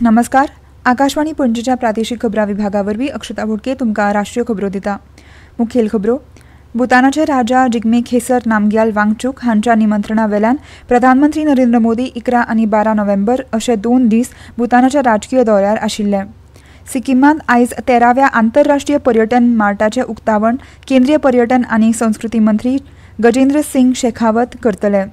नमस्कार. आकाशवाणी पणजीच्या प्रादेशीक खबरां विभागावरवीं अक्षता बोडके तुमकां राष्ट्रीय खबरो दिता. मुखेल खबरो. भूतानाचे राजा जिग्मे खेसर नामग्याल वांगचूक हांच्या निमंत्रणा वेल्यान प्रधानमंत्री नरेंद्र मोदी 11 आनी 12 नोव्हेंबर अशे 2 दीस भूतानाच्या राजकीय दौऱ्यार आशिल्ले. सिक्कीमांत आयज 13व्या आंतरराष्ट्रीय पर्यटन मार्टाचें उक्तावण केंद्रीय पर्यटन आनी संस्कृती मंत्री गजेंद्र सिंग शेखावत करतले.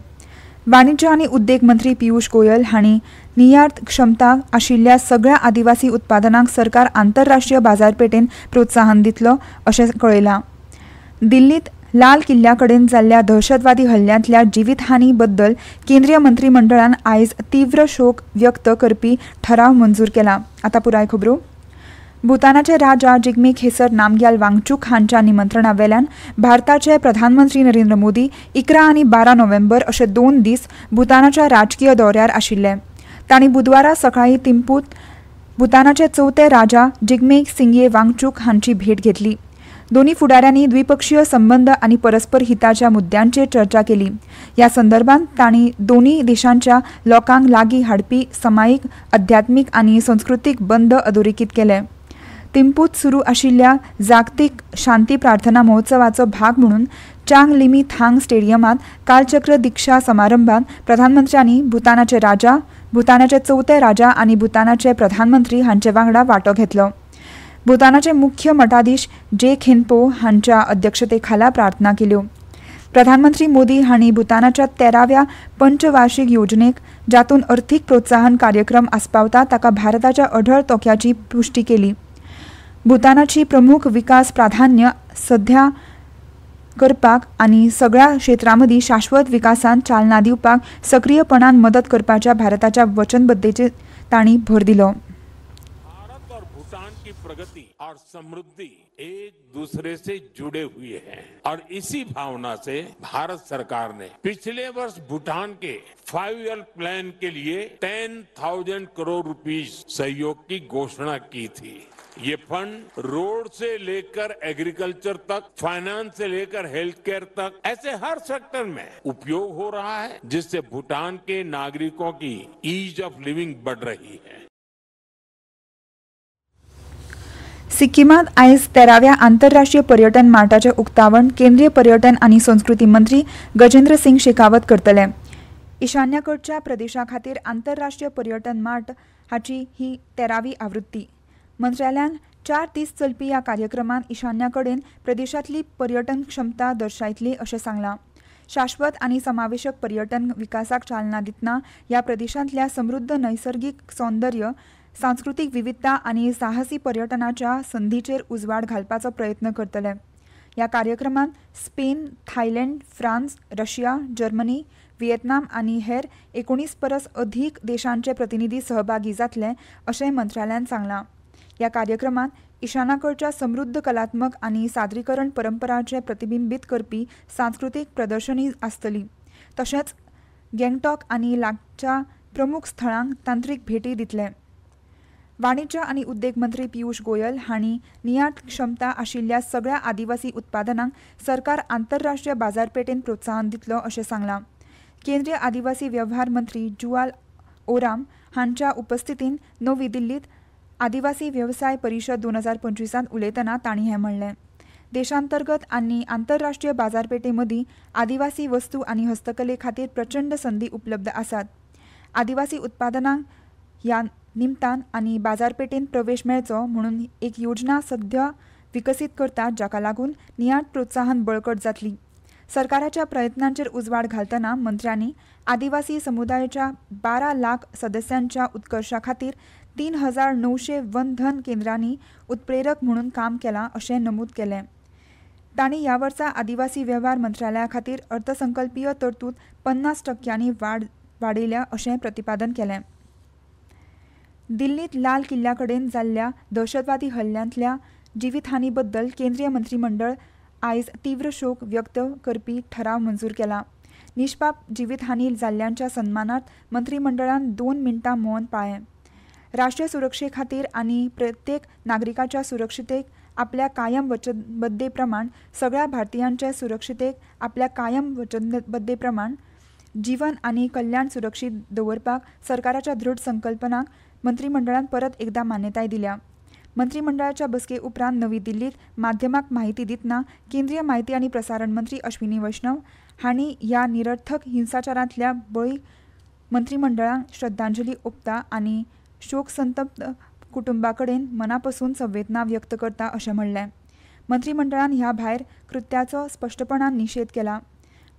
वाणिज्य आनी उद्देग मंत्री पियुष गोयल हांणी निर्यात क्षमता आशिल्ल्या सगळ्या आदिवासी उत्पादनांक सरकार आंतरराष्ट्रीय बाजारपेठेत प्रोत्साहन दितलो अशें कळयलां. दिल्लीत लाल किल्ल्या कडेन जाल्ल्या दहशतवादी हल्ल्यांतल्या जिवीतहानी बद्दल केंद्रीय मंत्रिमंडळान आयज तीव्र शोक व्यक्त करपी ठराव मंजूर केला. आतां पुराय खबरो. भूतानाचे राजा जिग्मे खेसर नामग्याल वांगचूक हांच्या निमंत्रणा वेल्यान भारताचे प्रधानमंत्री नरेंद्र मोदी 11 आनी 12 नोव्हेंबर अशे 2 दीस भूतानाच्या राजकीय दौऱ्यार आशिल्ले. तांणी बुधवारा सकाळीं थिंपूत भूतानाचे चवथे राजा जिग्मे सिंगे वांगचूक हांची भेट घेतली. दोन्ही फुडाऱ्यांनी द्विपक्षीय संबंध आनी परस्पर हिताच्या मुद्द्यांचेर चर्चा केली. ह्या संदर्भात तांणी दोन्ही देशांच्या लोकांक लागीं हाडपी समायिक आध्यात्मीक आनी संस्कृतीक बंद अधोरेखित केले. थिंपूत सुरू आशिल्ल्या जागतीक शांती प्रार्थना महोत्सवाचो भाग म्हणून चांग लिमी थांग स्टेडियमांत कालचक्र दिक्षा समारंभात प्रधानमंत्र्यांनी भूतानाचे राजा, भूतानाचे चवथे राजा आनी भूतानाचे प्रधानमंत्री हांचे वांगडा वांटो घेतलो. भूतानाचे मुख्य मठाधीश जे खिनपो हांच्या अध्यक्षतेखाला प्रार्थना केल्यो. प्रधानमंत्री मोदी हांणी भूतानाच्या 13व्या पंचवार्षिक योजनेक जातून अर्थीक प्रोत्साहन कार्यक्रम आस्पावता ताका भारताच्या अढळ तोख्याची पुष्टी केली. भूतानाची प्रमुख विकास प्राधान्य सध्या करपाक आनी सगळ्या क्षेत्रांमदीं शाश्वत विकासांत चालना दिवपाक सक्रियपणान मदत करपाच्या भारताच्या वचनबद्धतेचेर तांणी भर दिलो. भारत और भूटान की प्रगति और समृद्धि एक दूसरे से जुड़े हुए हैं और इसी भावना से भारत सरकार ने पिछले वर्ष भूटान के 5 ईयर प्लान के लिए 10,000 करोड़ रुपीस सहयोग की घोषणा की थी. ये फंड रोड से लेकर एग्रीकल्चर तक, फाइनेंस से लेकर हेल्थ केयर तक, ऐसे हर सेक्टर में उपयोग हो रहा है, जिससे भूटान के नागरिकों की ईज ऑफ लिविंग बढ़ रही है. सिक्कीमांत आयज 13व्या आंतरराष्ट्रीय पर्यटन मार्टाचें उक्तावण केंद्रीय पर्यटन आनी संस्कृती मंत्री गजेंद्र सिंग शेखावत करतले. ईशान्येकडच्या प्रदेशा खातीर आंतरराष्ट्रीय पर्यटन मार्ट हाची ही 13वी आवृत्ती. मंत्र्यालयान 4 दीस चलपी ह्या कार्यक्रमांत ईशान्याकडेन प्रदेशांतली पर्यटन क्षमता दर्शायतली अशें सांगलां. शाश्वत आनी समावेशक पर्यटन विकासाक चालना दितना ह्या प्रदेशांतल्या समृद्ध नैसर्गिक सौंदर्य, सांस्कृतीक विविधता आनी साहसी पर्यटनाच्या संधीचेर उजवाड घालपाचो प्रयत्न करतले. ह्या कार्यक्रमांत Spain, Thailand, France, Russia, Germany, Vietnam आनी हेर 19 परस अधीक देशांचे प्रतिनिधी सहभागी जातले अशें मंत्र्यालयान सांगलां. ह्या कार्यक्रमांत ईशानाकडच्या समृद्ध कलात्मक आनी सादरीकरण परंपरांचे प्रतिबिंबीत करपी सांस्कृतीक प्रदर्शनी आसतली. तशेंच गँगटॉक आनी लागच्या प्रमुख स्थळांक तांत्रीक भेटी दितले. वाणिज्य आनी उद्देग मंत्री पियुष गोयल हांणी निर्यात क्षमता आशिल्ल्या सगळ्या आदिवासी उत्पादनांक सरकार आंतरराष्ट्रीय बाजारपेठेत प्रोत्साहन दितलो अशें सांगलां. केंद्रीय आदिवासी वेव्हार मंत्री जुवाल ओराम हांच्या उपस्थितीत नवी दिल्लीत आदिवासी व्यवसाय परिशद 2025 उलयतना तांणी हें म्हणलें. देशांतर्गत आनी आंतरराष्ट्रीय बाजारपेठे मदीं आदिवासी वस्तू आनी हस्तकले खातीर प्रचंड संदी उपलब्ध आसात. आदिवासी उत्पादनांक ह्या निमतान आनी बाजारपेठेत प्रवेश मेळचो म्हणून एक योजना सध्या विकसीत करतात जाका लागून निर्यात प्रोत्साहन बळकट जातली. सरकाराच्या प्रयत्नांचेर उजवाड घालतना मंत्र्यांनी आदिवासी समुदायाच्या 12 लाख सदस्यांच्या उत्कर्शा खातीर 3,900 वनधन केंद्रांनी उत्प्रेरक म्हणून काम केलां अशें नमूद केलें. तांणी ह्या वर्सा आदिवासी वेव्हार मंत्रालया खातीर अर्थसंकल्पीय तरतूद 50% वाडयल्या अशें प्रतिपादन केलें. दिल्लीत लाल किल्ल्या कडेन जाल्ल्या दहशतवादी हल्ल्यांतल्या जिवीतहानी बद्दल केंद्रीय मंत्रिमंडळ आयज तीव्र शोक व्यक्त करपी ठराव मंजूर केला. निष्पाप जिवीतहानी जाल्ल्यांच्या सन्मानार्थ मंत्रिमंडळान 2 मिनटां मौन पाळ्ळें. राष्ट्रीय सुरक्षे खातीर आनी प्रत्येक नागरिकाच्या सुरक्षितेक आपल्या कायम वचनबद्धतेप्रमाण सगळ्या भारतीयांचे सुरक्षितेक आपल्या कायम वचनबद्धतेप्रमाण जीवन आनी कल्याण सुरक्षीत दवरपाक सरकाराच्या दृढ संकल्पनाक मंत्रिमंडळान परत एकदा मान्यताय दिल्या. मंत्रिमंडळाच्या बसके उपरांत नवी दिल्लीत माध्यमांक माहिती दितना केंद्रीय माहिती आनी प्रसारण मंत्री अश्विनी वैष्णव हांणी ह्या निरर्थक हिंसाचारांतल्या बळी मंत्रिमंडळाक श्रद्धांजली ओंपता आनी शोकसंतप्त कुटुंबां कडेन मनापासून संवेदना व्यक्त करता अशें म्हणलें. मंत्रिमंडळान ह्या भायर कृत्याचो स्पश्टपणान निशेध केला.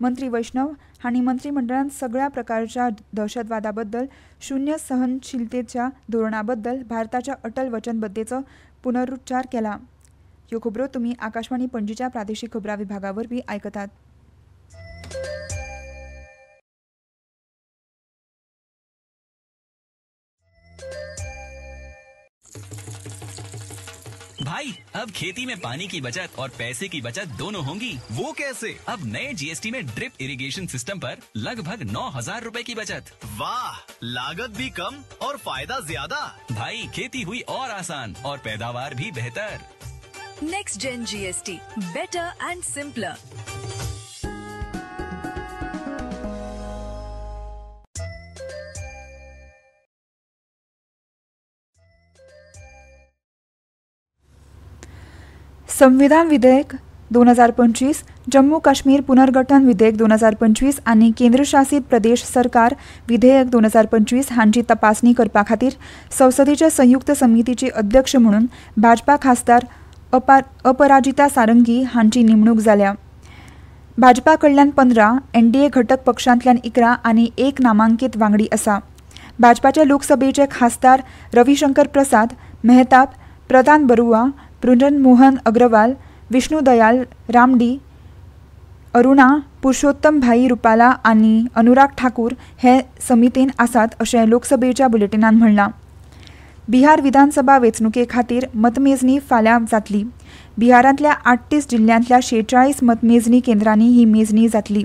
मंत्री वैष्णव हांणी मंत्रिमंडळान सगळ्या प्रकारच्या दहशतवादा बद्दल शून्य सहनशीलतेच्या धोरणा बद्दल भारताच्या अटल वचनबद्धतेचो पुनरुच्चार केला. ह्यो खबरो तुमी आकाशवाणी पणजीच्या प्रादेशीक खबरां विभागा वरवीं आयकतात. भाई अब खेती में पानी की बचत और पैसे की बचत दोनों होंगी। वो कैसे? अब नए जीएसटी में ड्रिप इरिगेशन सिस्टम पर लगभग 9,000 रुपए की बचत। वाह, लागत भी कम और फायदा ज्यादा। भाई खेती हुई और आसान और पैदावार भी बेहतर। Next gen GST, better and simpler. संविधान विधेयक 2025, जम्मू काश्मीर पुनर्गठन विधेयक 2025 आनी केंद्रशासित प्रदेश सरकार विधेयक 2025 हांची तपासणी करपा खातीर संसदेच्या संयुक्त समितीचे अध्यक्ष म्हणून भाजपा खासदार अपराजिता सारंगी हांची नेमणूक जाल्या. भाजपा कडल्यान 15, एनडीए घटक पक्षांतल्यान 11 आनी 1 नामांकीत वांगडी आसा. भाजपाचे लोकसभेचे खासदार रविशंकर प्रसाद, मेहताब, प्रदान बरुआ, बृजन मोहन अग्रवाल, विष्णु दयाल रामडी, अरुणा पुरुषोत्तम भाई रुपाला आनी अनुराग ठाकूर हे समितीन आसात अशें लोकसभेच्या बुलेटिनान म्हणलां. बिहार विधानसभा वेंचणुके खातीर मतमेजणी फाल्यां जातली. बिहारांतल्या 38 जिल्ल्यांतल्या 46 मतमेजणी केंद्रांनी ही मेजणी जातली.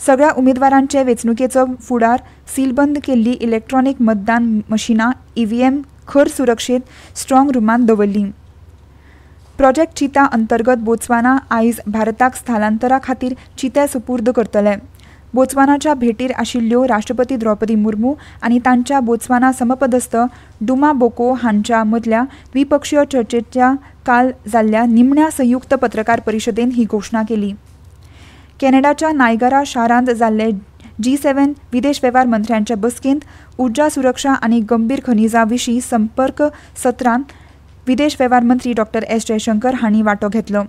सगळ्या उमेदवारांचे वेंचणुकेचो फुडार सीलबंद केल्ली इलेक्ट्रॉनिक मतदान मशिनां ईव्हीएम खर सुरक्षेत स्ट्रॉंग रुमांत दवरली. प्रोजेक्ट चिता अंतर्गत बोत्सवाना आयज भारताक स्थलांतरा खातीर चिते सुपूर्द करतले. बोत्सवानाच्या भेटीर आशिल्ल्यो राष्ट्रपती द्रौपदी मुर्मू आनी तांच्या बोत्सवाना समपदस्थ डुमा बोको हांच्या मदल्या द्विपक्षीय चर्चेच्या काल जाल्ल्या निमण्या संयुक्त पत्रकार परिशदेंत ही घोशणा केली. कॅनडाच्या नायगरा शारांत जाल्ले G7 विदेश वेव्हार मंत्र्यांच्या बसकेंत उर्जा सुरक्षा आनी गंभीर खनिजां विशीं संपर्क सत्रांत विदेश वेव्हार मंत्री डॉ. एस. जयशंकर हांणी वांटो घेतलो.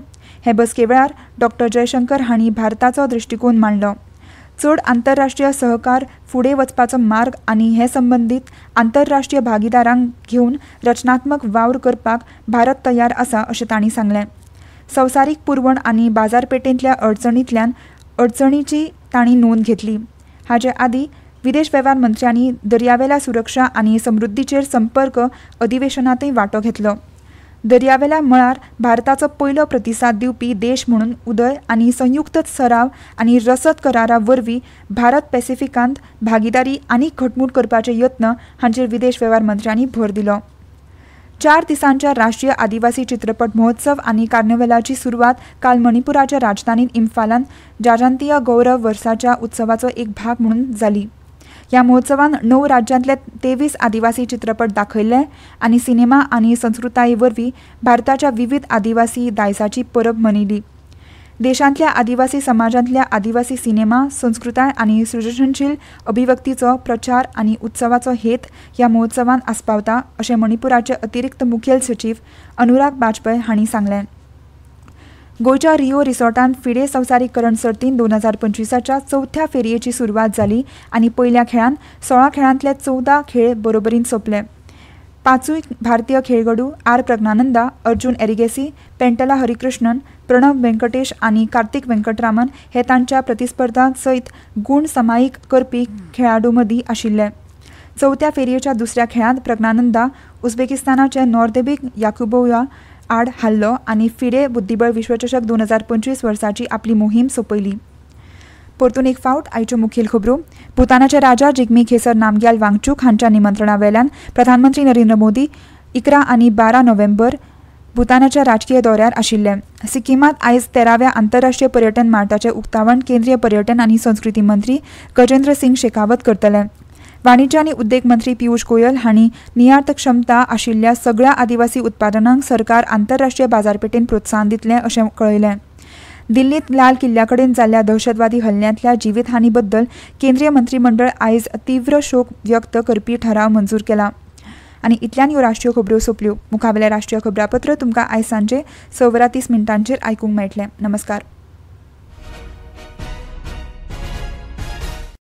हे बसके वेळार डॉ. जयशंकर हांणी भारताचो दृश्टिकोन मांडलो. चड आंतरराष्ट्रीय सहकार फुडें वचपाचो मार्ग आनी हे संबंदीत आंतरराष्ट्रीय भागीदारांक घेवन रचनात्मक वावर करपाक भारत तयार आसा अशें तांणी सांगलें. संवसारीक पुरवण आनी बाजारपेठेंतल्या अडचणीची तांणी नोंद घेतली. हाचे आदीं विदेश वेव्हार मंत्र्यांनी दर्यावेल्या सुरक्षा आनी समृद्धीचेर संपर्क अधिवेशनांतय वांटो घेतलो. दर्यावेल्या मळार भारताचो पयलो प्रतिसाद दिवपी देश म्हणून उदय आनी संयुक्त सराव आनी रसद करारा वरवीं भारत पॅसिफिकांत भागीदारी आनीक घटमूट करपाचे यत्न हांचेर विदेश वेव्हार मंत्र्यांनी भर दिलो. 4 दिसांच्या राष्ट्रीय आदिवासी चित्रपट महोत्सव आनी कार्निवलाची सुरवात काल मणिपुराच्या राजधानीत इम्फालांत जाजांतीय गौरव वर्साच्या उत्सवाचो एक भाग म्हणून जाली. ह्या महोत्सवान 9 राज्यांतले 23 आदिवासी चित्रपट दाखयले आनी सिनेमा आनी संस्कृताये वरवीं भारताच्या विविध आदिवासी दायजाची परब मनयली. देशांतल्या आदिवासी समाजांतल्या आदिवासी सिनेमा, संस्कृताय आनी सृजनशील अभिव्यक्तीचो प्रचार आनी उत्सवाचो हेत ह्या महोत्सवान आस्पावता अशें मणिपुराचे अतिरिक्त मुखेल सचिव अनुराग बाजपेयी हांणी सांगलें. गोंयच्या रिओ रिसॉर्टांत फिडे संवसारीकरण सर्तीन 2025च्या 4थ्या फेरयेची सुरवात जाली आनी पयल्या खेळांत 16 खेळांतले 14 खेळ बरोबरीन सोंपले. 5 भारतीय खेळगडू आर. प्रज्ञानंदा, अर्जुन एरिगेसी, पेंटला हरिकृष्णन, प्रणव वेंकटेश आनी कार्तिक वेंकटरामन हे तांच्या प्रतिस्पर्धां सयत गूण समायीक करपी खेळाडू मदीं आशिल्ले. 4थ्या फेरयेच्या दुसऱ्या खेळांत प्रज्ञानंदा उझबेकिस्तानाचे नॉर्देबिक याकुबोवा आड हारलो आनी फिडे बुद्धीबळ विश्वचषक 2025 वर्साची आपली मोहीम सोंपयली. परतून एक फावट आयच्यो मुखेल खबरो. भूतानाचे राजा जिग्मे खेसर नामग्याल वांगचूक हांच्या निमंत्रणा वेल्यान प्रधानमंत्री नरेंद्र मोदी 11 आनी 12 नोव्हेंबर भूतानाच्या राजकीय दौऱ्यार आशिल्ले. सिक्कीमांत आयज 13व्या आंतरराष्ट्रीय पर्यटन मार्टाचें उक्तावण केंद्रीय पर्यटन आनी संस्कृती मंत्री गजेंद्र सिंग शेखावत करतले. वाणिज्य आनी उद्देग मंत्री पियुष गोयल हांणी निर्यात क्षमता आशिल्ल्या सगळ्या आदिवासी उत्पादनांक सरकार आंतरराष्ट्रीय बाजारपेठेंत प्रोत्साहन दितलें अशें कळयलें. दिल्लीत लाल किल्ल्याकडेन जाल्ल्या दहशतवादी हल्ल्यांतल्या जिवीतहानी बद्दल केंद्रीय मंत्रिमंडळ आयज तीव्र शोक व्यक्त करपी ठराव मंजूर केला. आनी इतल्यान ह्यो राष्ट्रीय खबरो सोंपल्यो. मुखावेलें राष्ट्रीय खबरापत्र तुमकां आयज सांजे 6:30 आयकूंक मेळटलें. नमस्कार.